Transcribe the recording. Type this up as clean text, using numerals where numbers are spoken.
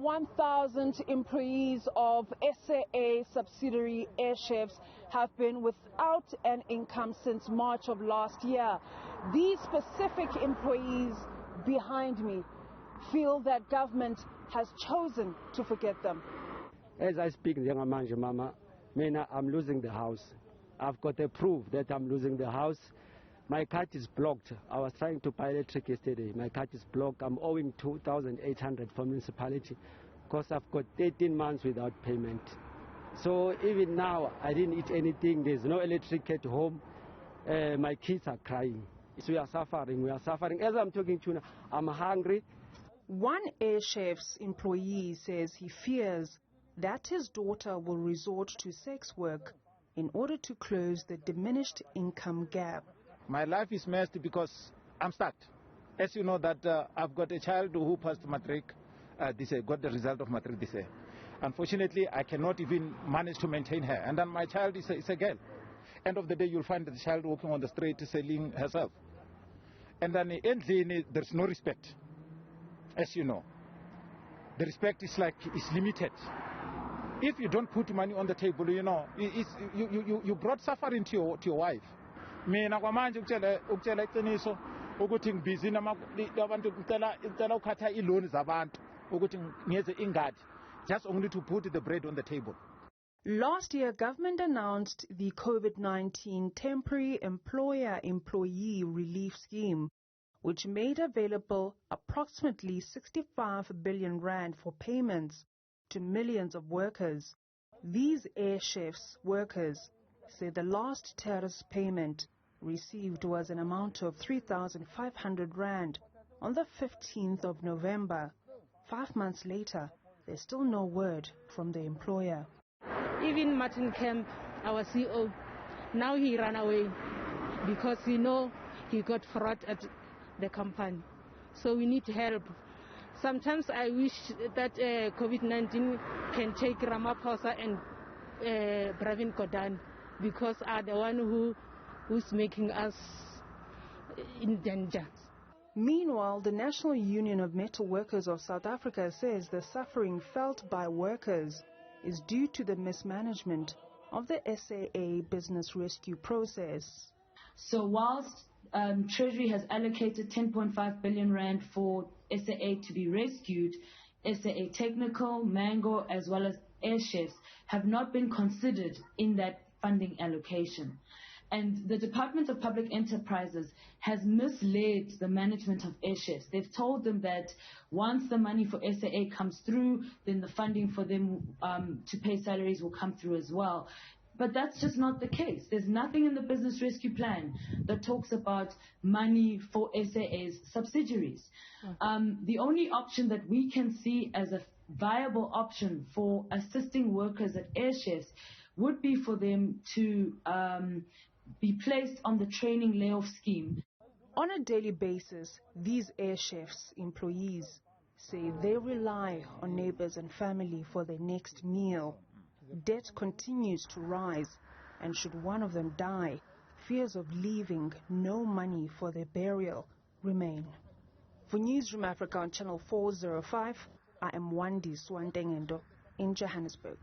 1,000 employees of SAA subsidiary airships have been without an income since March of last year. These specific employees behind me feel that government has chosen to forget them. As I speak, Mama, I'm losing the house. I've got a proof that I'm losing the house. My card is blocked. I was trying to buy electric yesterday. My card is blocked. I'm owing 2,800 for municipality because I've got 13 months without payment. So even now, I didn't eat anything. There's no electric at home. My kids are crying. So we are suffering. We are suffering. As I'm talking to you now, I'm hungry. One Airchef's employee says he fears that his daughter will resort to sex work in order to close the diminished income gap. My life is messed because I'm stuck. As you know that I've got a child who passed matric this year, got the result of matric this year. Unfortunately, I cannot even manage to maintain her. And then my child is a girl. End of the day, you'll find the child walking on the street selling herself. And then there's no respect. As you know, the respect is limited. If you don't put money on the table, you know, you brought suffering to your wife. Mina kwamanje ukutshela iqiniso ukuthi ngibhizi nabantu ngicela ukhatha iloan zabantu ukuthi ngiyeze ingadi just only to put the bread on the table. Last year, government announced the COVID-19 Temporary Employer-Employee Relief Scheme, which made available approximately 65 billion rand for payments to millions of workers. These Airchef's workers say the last terrorist payment received was an amount of 3,500 rand on the 15th of November. 5 months later, there's still no word from the employer. Even Martin Kemp, our CEO, now he ran away because he got fraud at the company. So we need help. Sometimes I wish that COVID-19 can take Ramaphosa and Pravin Gordhan because are the one who's making us in danger. Meanwhile, the National Union of Metal Workers of South Africa says the suffering felt by workers is due to the mismanagement of the SAA business rescue process. So whilst Treasury has allocated 10.5 billion rand for SAA to be rescued, SAA Technical, Mango, as well as Airchefs have not been considered in that funding allocation. And the Department of Public Enterprises has misled the management of Airchefs. They've told them that once the money for SAA comes through, then the funding for them to pay salaries will come through as well. But that's just not the case. There's nothing in the business rescue plan that talks about money for SAA's subsidiaries. The only option that we can see as a viable option for assisting workers at Airchefs would be for them to be placed on the training layoff scheme. On a daily basis, these Airchefs employees say they rely on neighbors and family for their next meal. Debt continues to rise, and should one of them die, fears of leaving no money for their burial remain. For Newzroom Afrika on Channel 405, I am Wandiswa Ntengento in Johannesburg.